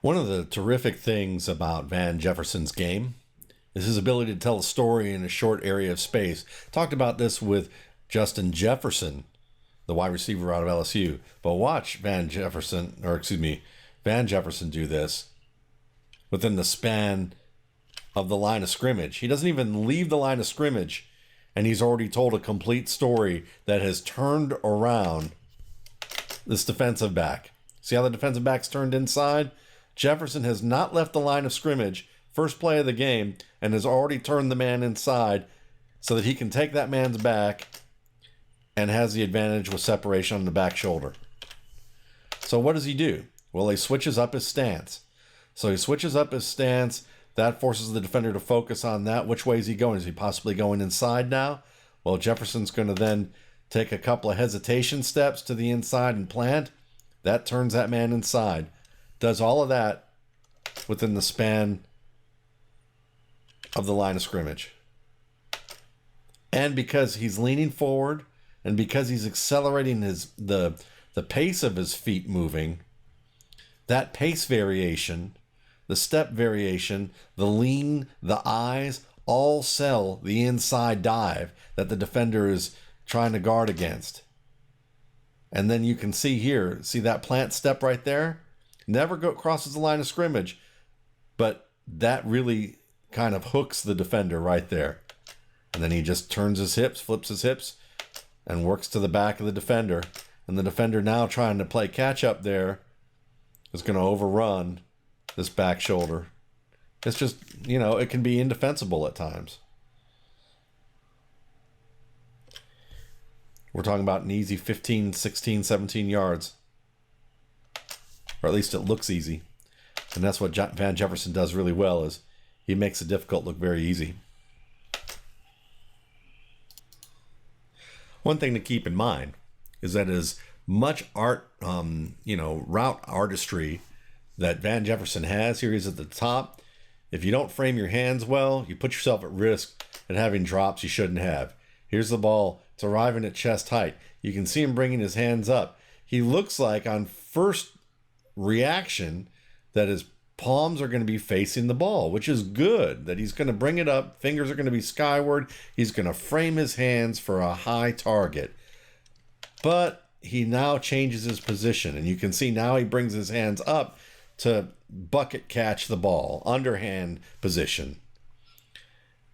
One of the terrific things about Van Jefferson's game is his ability to tell a story in a short area of space. Talked about this with Justin Jefferson, the wide receiver out of LSU. But watch Van Jefferson do this within the span of the line of scrimmage. He doesn't even leave the line of scrimmage, and he's already told a complete story that has turned around this defensive back. See how the defensive back's turned inside? Jefferson has not left the line of scrimmage, first play of the game, and has already turned the man inside so that he can take that man's back and has the advantage with separation on the back shoulder. So what does he do? Well, he switches up his stance. So he switches up his stance. That forces the defender to focus on that. Which way is he going? Is he possibly going inside now? Well, Jefferson's going to then take a couple of hesitation steps to the inside and plant. That turns that man inside. Does all of that within the span of the line of scrimmage. And because he's leaning forward and because he's accelerating the pace of his feet moving, that pace variation, the step variation, the lean, the eyes, all sell the inside dive that the defender is trying to guard against. And then you can see here, see that plant step right there? Never crosses the line of scrimmage, but that really kind of hooks the defender right there. And then he just turns his hips, flips his hips, and works to the back of the defender. And the defender now trying to play catch up there is going to overrun this back shoulder. It's just, it can be indefensible at times. We're talking about an easy 15, 16, 17 yards. Or at least it looks easy. And that's what Van Jefferson does really well, is he makes the difficult look very easy. One thing to keep in mind is that as much route artistry that Van Jefferson has, here he's at the top. If you don't frame your hands well, you put yourself at risk at having drops you shouldn't have. Here's the ball. It's arriving at chest height. You can see him bringing his hands up. He looks like on first reaction that his palms are going to be facing the ball, which is good, that he's going to bring it up. Fingers are going to be skyward. He's going to frame his hands for a high target. But he now changes his position, and you can see now he brings his hands up to bucket catch the ball, underhand position.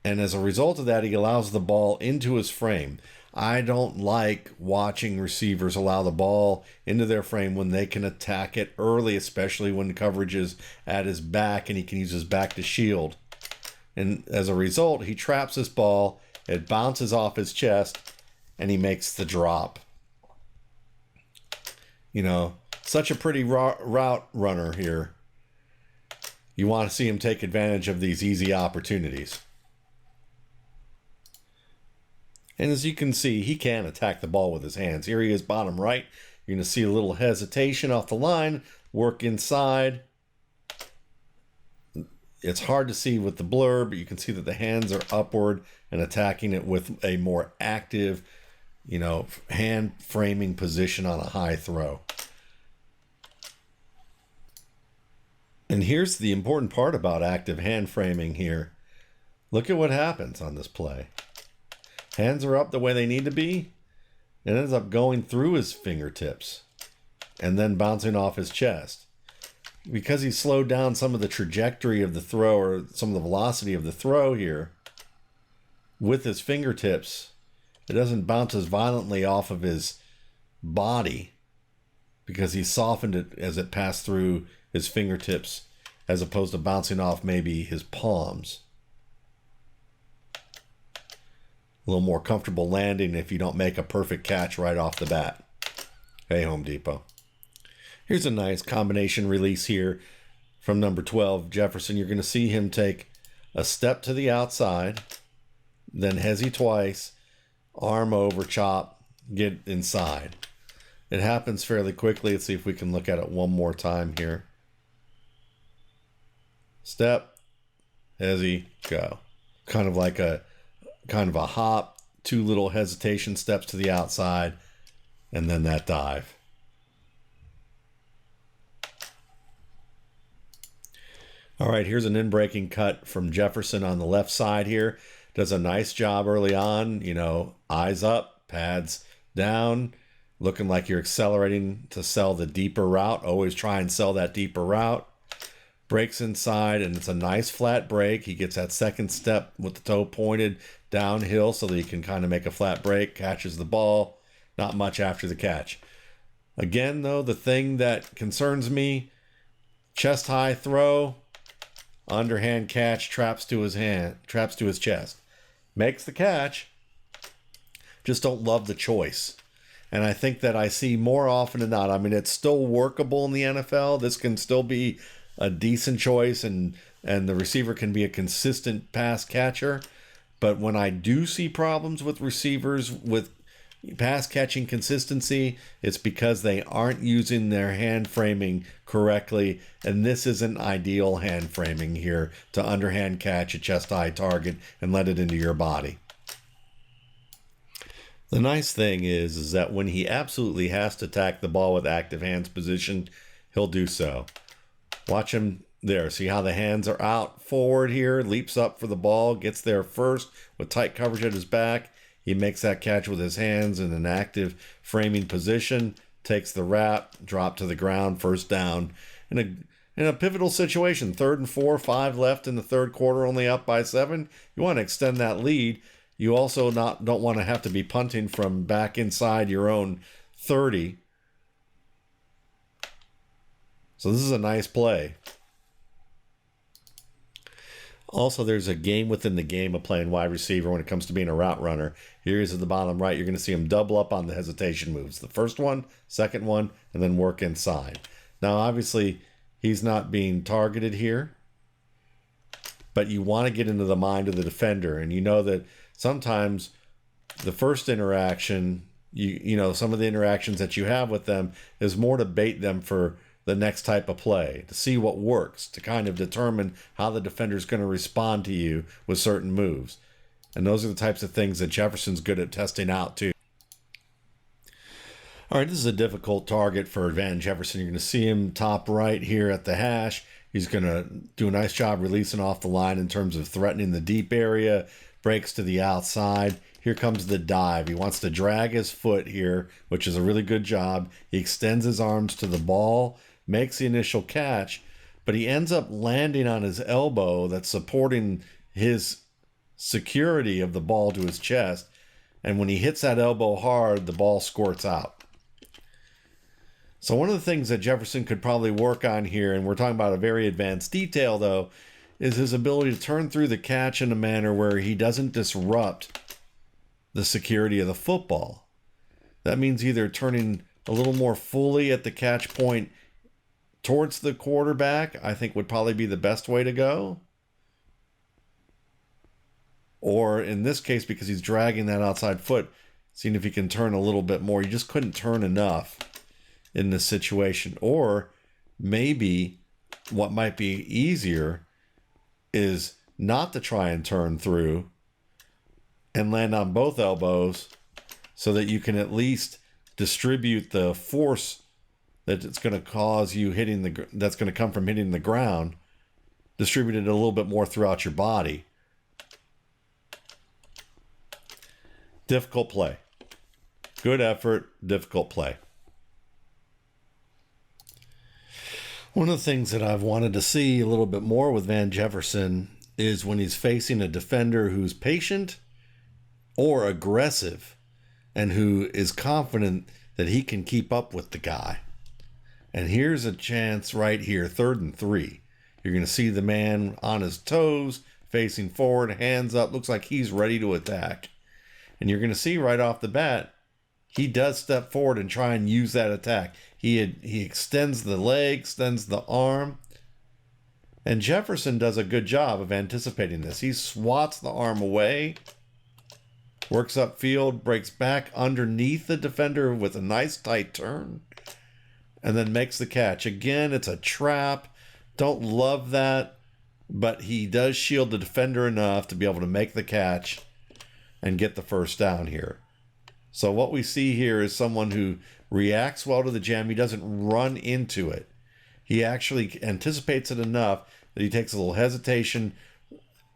And as a result of that, he allows the ball into his frame. I don't like watching receivers allow the ball into their frame when they can attack it early, especially when coverage is at his back and he can use his back to shield. And as a result, he traps this ball, it bounces off his chest, and he makes the drop. Such a pretty route runner here. You want to see him take advantage of these easy opportunities. And as you can see, he can attack the ball with his hands. Here he is, bottom right. You're going to see a little hesitation off the line, work inside. It's hard to see with the blur, but you can see that the hands are upward and attacking it with a more active, hand framing position on a high throw. And here's the important part about active hand framing here. Look at what happens on this play. Hands are up the way they need to be. It ends up going through his fingertips and then bouncing off his chest. Because he slowed down some of the trajectory of the throw, or some of the velocity of the throw here with his fingertips, it doesn't bounce as violently off of his body because he softened it as it passed through his fingertips as opposed to bouncing off maybe his palms. A little more comfortable landing if you don't make a perfect catch right off the bat. Hey, Home Depot. Here's a nice combination release here from number 12, Jefferson. You're going to see him take a step to the outside, then hezi twice, arm over, chop, get inside. It happens fairly quickly. Let's see if we can look at it one more time here. Step, hezi, go. Kind of a hop, two little hesitation steps to the outside, and then that dive. All right, here's an in-breaking cut from Jefferson on the left side here. Does a nice job early on, eyes up, pads down, looking like you're accelerating to sell the deeper route. Always try and sell that deeper route. Breaks inside, and it's a nice flat break. He gets that second step with the toe pointed downhill so that he can kind of make a flat break, catches the ball. Not much after the catch. Again, though, the thing that concerns me, chest high throw, underhand catch, traps to his chest. Makes the catch, just don't love the choice. And I think that I see more often than not, I mean, it's still workable in the NFL. This can still be a decent choice, and the receiver can be a consistent pass catcher. But when I do see problems with receivers with pass catching consistency, it's because they aren't using their hand framing correctly, and this isn't ideal hand framing here to underhand catch a chest high target and let it into your body. The nice thing is that when he absolutely has to attack the ball with active hands position, he'll do so. Watch him there. See how the hands are out forward here, leaps up for the ball, gets there first with tight coverage at his back. He makes that catch with his hands in an active framing position, takes the wrap, drop to the ground, first down. In a pivotal situation, 3rd and 4, 5 left in the third quarter, only up by 7. You want to extend that lead. You also don't want to have to be punting from back inside your own 30. So this is a nice play. Also, there's a game within the game of playing wide receiver when it comes to being a route runner. Here is at the bottom right. You're going to see him double up on the hesitation moves. The first one, second one, and then work inside. Now, obviously, he's not being targeted here, but you want to get into the mind of the defender. And you know that sometimes the first interaction, some of the interactions that you have with them is more to bait them for the next type of play, to see what works, to kind of determine how the defender is going to respond to you with certain moves. And those are the types of things that Jefferson's good at testing out too. All right, this is a difficult target for Van Jefferson. You're going to see him top right here at the hash. He's going to do a nice job releasing off the line in terms of threatening the deep area, breaks to the outside. Here comes the dive. He wants to drag his foot here, which is a really good job. He extends his arms to the ball, makes the initial catch, but he ends up landing on his elbow that's supporting his security of the ball to his chest. And when he hits that elbow hard, the ball squirts out. So one of the things that Jefferson could probably work on here, and we're talking about a very advanced detail though, is his ability to turn through the catch in a manner where he doesn't disrupt the security of the football. That means either turning a little more fully at the catch point towards the quarterback, I think would probably be the best way to go. Or in this case, because he's dragging that outside foot, seeing if he can turn a little bit more. You just couldn't turn enough in this situation. Or maybe what might be easier is not to try and turn through and land on both elbows so that you can at least distribute the force that it's going to cause you that's going to come from hitting the ground, distribute it a little bit more throughout your body. Difficult play. Good effort, difficult play. One of the things that I've wanted to see a little bit more with Van Jefferson is when he's facing a defender who's patient or aggressive and who is confident that he can keep up with the guy. And here's a chance right here, 3rd and 3. You're going to see the man on his toes, facing forward, hands up, looks like he's ready to attack. And you're going to see right off the bat, he does step forward and try and use that attack. He extends the leg, extends the arm. And Jefferson does a good job of anticipating this. He swats the arm away, works upfield, breaks back underneath the defender with a nice tight turn, and then makes the catch. Again, it's a trap. Don't love that, but he does shield the defender enough to be able to make the catch and get the first down here. So what we see here is someone who reacts well to the jam. He doesn't run into it. He actually anticipates it enough that he takes a little hesitation,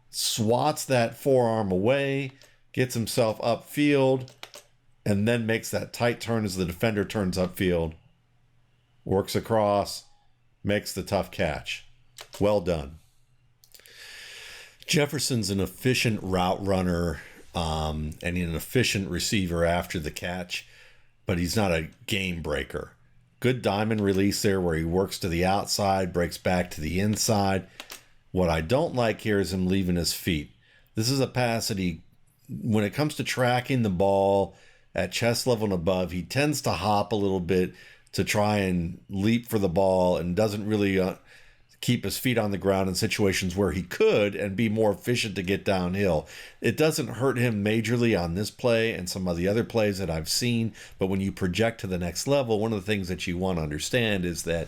swats that forearm away, gets himself upfield, and then makes that tight turn as the defender turns upfield, works across, makes the tough catch. Well done. Jefferson's an efficient route runner and an efficient receiver after the catch, but he's not a game breaker. Good diamond release there where he works to the outside, breaks back to the inside. What I don't like here is him leaving his feet. This is a pass that he, when it comes to tracking the ball at chest level and above, he tends to hop a little bit to try and leap for the ball and doesn't really keep his feet on the ground in situations where he could and be more efficient to get downhill. It doesn't hurt him majorly on this play and some of the other plays that I've seen, but when you project to the next level, one of the things that you want to understand is that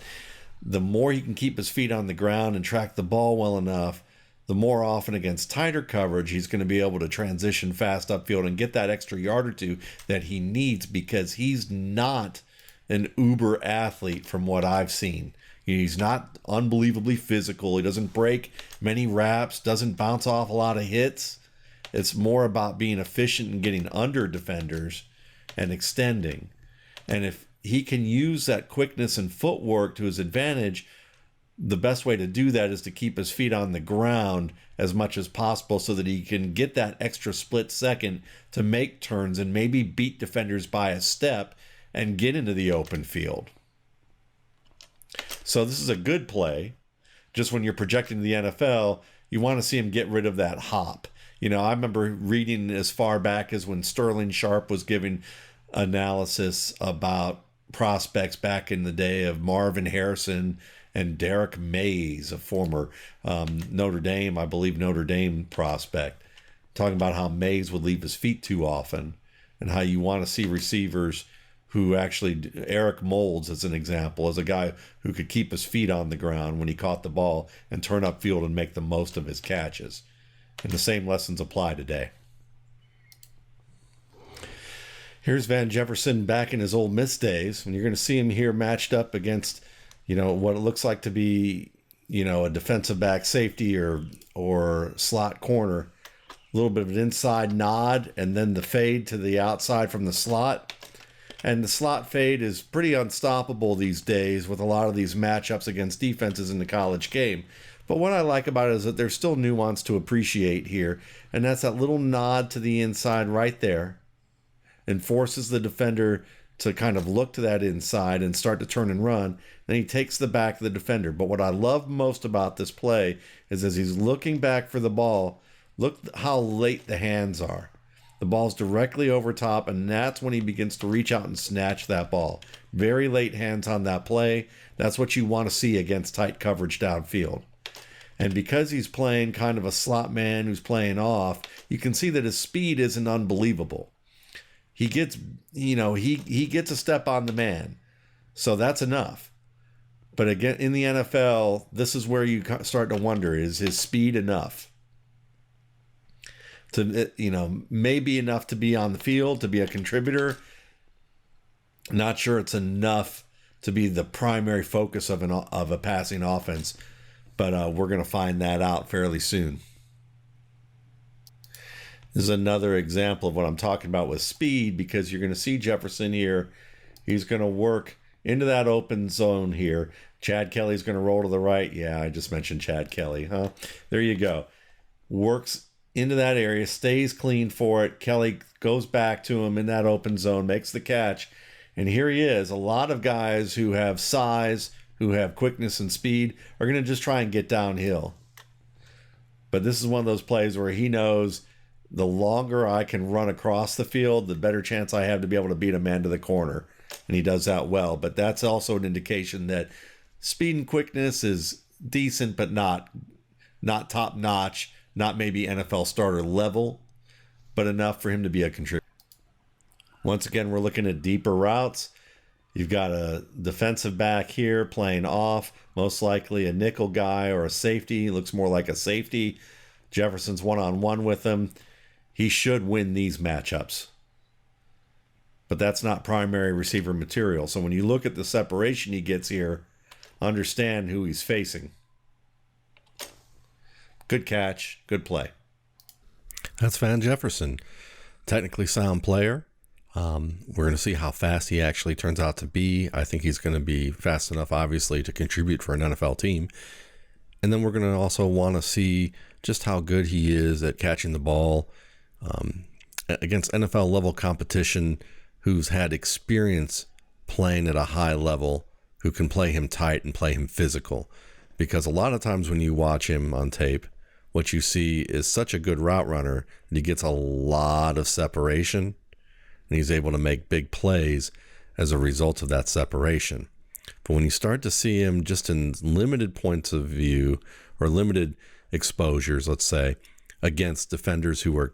the more he can keep his feet on the ground and track the ball well enough, the more often against tighter coverage, he's going to be able to transition fast upfield and get that extra yard or two that he needs, because he's not an uber athlete from what I've seen. He's not unbelievably physical. He doesn't break many reps, doesn't bounce off a lot of hits. It's more about being efficient and getting under defenders and extending. And if he can use that quickness and footwork to his advantage, the best way to do that is to keep his feet on the ground as much as possible so that he can get that extra split second to make turns and maybe beat defenders by a step and get into the open field. So this is a good play. Just when you're projecting the NFL, you want to see him get rid of that hop. You know, I remember reading as far back as when Sterling Sharp was giving analysis about prospects back in the day of Marvin Harrison and Derek Mays, a former Notre Dame prospect, talking about how Mays would leave his feet too often and how you want to see receivers who actually, Eric Moulds as an example, as a guy who could keep his feet on the ground when he caught the ball and turn upfield and make the most of his catches. And the same lessons apply today. Here's Van Jefferson back in his Ole Miss days, and you're going to see him here matched up against, what it looks like to be, a defensive back safety or slot corner. A little bit of an inside nod and then the fade to the outside from the slot. And the slot fade is pretty unstoppable these days with a lot of these matchups against defenses in the college game. But what I like about it is that there's still nuance to appreciate here. And that's that little nod to the inside right there. And forces the defender to kind of look to that inside and start to turn and run. Then he takes the back of the defender. But what I love most about this play is as he's looking back for the ball, look how late the hands are. The ball's directly over top, and that's when he begins to reach out and snatch that ball. Very late hands on that play. That's what you want to see against tight coverage downfield. And because he's playing kind of a slot man who's playing off, you can see that his speed isn't unbelievable. He gets, he gets a step on the man. So that's enough. But again, in the NFL, this is where you start to wonder, is his speed enough? To, maybe enough to be on the field, to be a contributor. Not sure it's enough to be the primary focus of a passing offense, but we're going to find that out fairly soon. This is another example of what I'm talking about with speed, because you're going to see Jefferson here. He's going to work into that open zone here. Chad Kelly's going to roll to the right. Yeah, I just mentioned Chad Kelly, huh? There you go. Works into that area, stays clean for it. Kelly goes back to him in that open zone, makes the catch, and here he is. A lot of guys who have size, who have quickness and speed, are going to just try and get downhill. But this is one of those plays where he knows the longer I can run across the field, the better chance I have to be able to beat a man to the corner, and he does that well. But that's also an indication that speed and quickness is decent, but not top-notch. Not maybe NFL starter level, but enough for him to be a contributor. Once again, we're looking at deeper routes. You've got a defensive back here playing off, most likely a nickel guy or a safety. Looks more like a safety. Jefferson's one-on-one with him. He should win these matchups. But that's not primary receiver material. So when you look at the separation he gets here, understand who he's facing. Good catch, good play. That's Van Jefferson. Technically sound player. We're going to see how fast he actually turns out to be. I think he's going to be fast enough, obviously, to contribute for an NFL team. And then we're going to also want to see just how good he is at catching the ball against NFL level competition, who's had experience playing at a high level, who can play him tight and play him physical. Because a lot of times when you watch him on tape, what you see is such a good route runner, and he gets a lot of separation, and he's able to make big plays as a result of that separation. But when you start to see him just in limited points of view or limited exposures, let's say, against defenders who are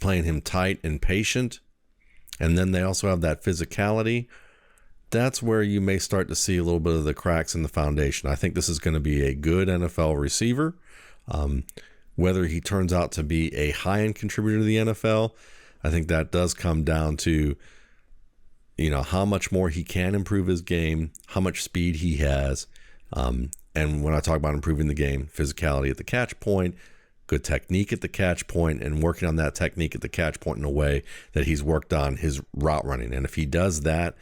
playing him tight and patient, and then they also have that physicality, that's where you may start to see a little bit of the cracks in the foundation. I think this is going to be a good NFL receiver. Whether he turns out to be a high-end contributor to the NFL, I think that does come down to, how much more he can improve his game, how much speed he has. And when I talk about improving the game, physicality at the catch point, good technique at the catch point, and working on that technique at the catch point in a way that he's worked on his route running. And if he does that,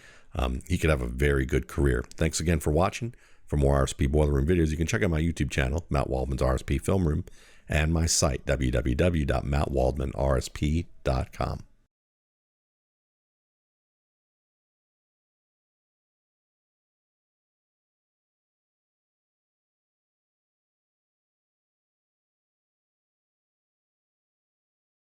he could have a very good career. Thanks again for watching. For more RSP Boiler Room videos, you can check out my YouTube channel, Matt Waldman's RSP Film Room, and my site, www.mattwaldmanrsp.com.